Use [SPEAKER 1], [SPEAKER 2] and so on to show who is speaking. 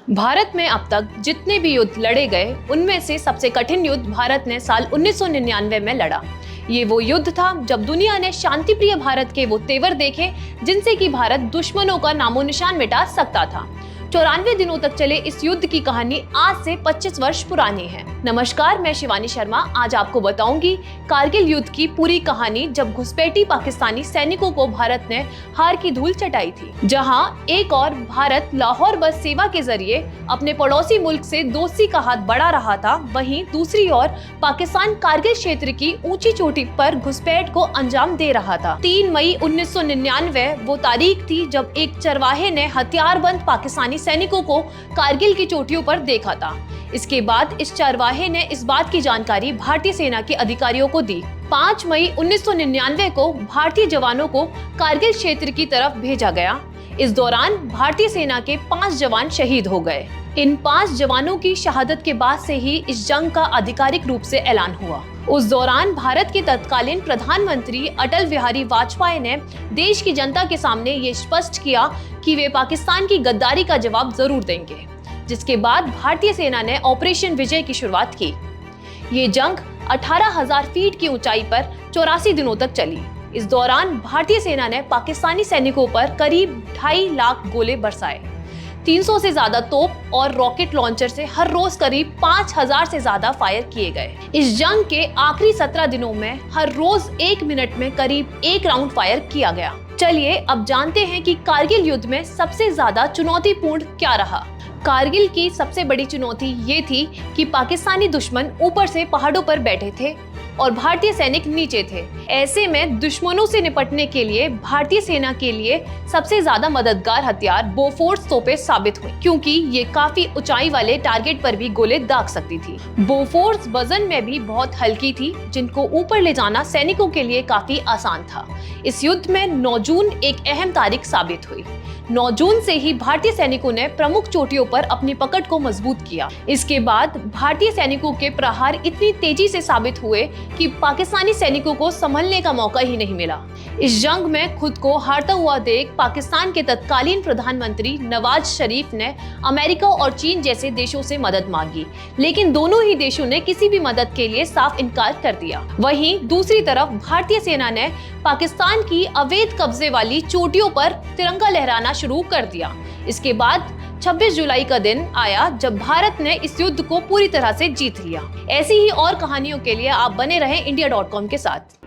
[SPEAKER 1] भारत में अब तक जितने भी युद्ध लड़े गए उनमें से सबसे कठिन युद्ध भारत ने साल 1999 में लड़ा। ये वो युद्ध था जब दुनिया ने शांति प्रिय भारत के वो तेवर देखे जिनसे कि भारत दुश्मनों का नामो निशान मिटा सकता था। 94 दिनों तक चले इस युद्ध की कहानी आज से 25 वर्ष पुरानी है। नमस्कार, मैं शिवानी शर्मा आज आपको बताऊंगी कारगिल युद्ध की पूरी कहानी, जब घुसपैठी पाकिस्तानी सैनिकों को भारत ने हार की धूल चटाई थी। जहां एक और भारत लाहौर बस सेवा के जरिए अपने पड़ोसी मुल्क से दोस्ती का हाथ बढ़ा रहा था, वहीं दूसरी ओर पाकिस्तान कारगिल क्षेत्र की ऊंची चोटी पर घुसपैठ को अंजाम दे रहा था। 3 मई 1999 वो तारीख थी जब एक चरवाहे ने हथियारबंद पाकिस्तानी सैनिकों को कारगिल की चोटियों पर देखा था। इसके बाद इस चरवाहे ने इस बात की जानकारी भारतीय सेना के अधिकारियों को दी। 5 मई 1999 को भारतीय जवानों को कारगिल क्षेत्र की तरफ भेजा गया। इस दौरान भारतीय सेना के 5 जवान शहीद हो गए। इन 5 जवानों की शहादत के बाद से ही इस जंग का आधिकारिक रूप से ऐलान हुआ। उस दौरान भारत के तत्कालीन प्रधानमंत्री अटल बिहारी वाजपेयी ने देश की जनता के सामने ये स्पष्ट किया कि वे पाकिस्तान की गद्दारी का जवाब जरूर देंगे, जिसके बाद भारतीय सेना ने ऑपरेशन विजय की शुरुआत की। ये जंग 18,000 फीट की ऊंचाई पर 84 दिनों तक चली। इस दौरान भारतीय सेना ने पाकिस्तानी सैनिकों पर करीब 2.5 लाख गोले बरसाए। 300 से ज्यादा तोप और रॉकेट लॉन्चर से हर रोज करीब 5,000 से ज्यादा फायर किए गए। इस जंग के आखिरी 17 दिनों में हर रोज 1 मिनट में करीब 1 राउंड फायर किया गया। चलिए अब जानते हैं कि कारगिल युद्ध में सबसे ज्यादा चुनौतीपूर्ण क्या रहा। कारगिल की सबसे बड़ी चुनौती ये थी कि पाकिस्तानी दुश्मन ऊपर से पहाड़ों पर बैठे थे और भारतीय सैनिक नीचे थे। ऐसे में दुश्मनों से निपटने के लिए भारतीय सेना के लिए सबसे ज्यादा मददगार हथियार बोफोर्स तोपें साबित हुई, क्योंकि ये काफी ऊंचाई वाले टारगेट पर भी गोले दाग सकती थी। बोफोर्स वजन में भी बहुत हल्की थी, जिनको ऊपर ले जाना सैनिकों के लिए काफी आसान था। इस युद्ध में 9 जून एक अहम तारीख साबित हुई। 9 जून से ही भारतीय सैनिकों ने प्रमुख चोटियों पर अपनी पकड़ को मजबूत किया। इसके बाद भारतीय सैनिकों के प्रहार इतनी तेजी से साबित हुए कि पाकिस्तानी सैनिकों को संभलने का मौका ही नहीं मिला। इस जंग में खुद को हारता हुआ देख पाकिस्तान के तत्कालीन प्रधानमंत्री नवाज शरीफ ने अमेरिका और चीन जैसे देशों से मदद मांगी, लेकिन दोनों ही देशों ने किसी भी मदद के लिए साफ इनकार कर दिया। वहीं दूसरी तरफ भारतीय सेना ने पाकिस्तान की अवैध कब्जे वाली चोटियों पर तिरंगा लहराना शुरू कर दिया। इसके बाद 26 जुलाई का दिन आया जब भारत ने इस युद्ध को पूरी तरह से जीत लिया। ऐसी ही और कहानियों के लिए आप बने रहें India.com के साथ।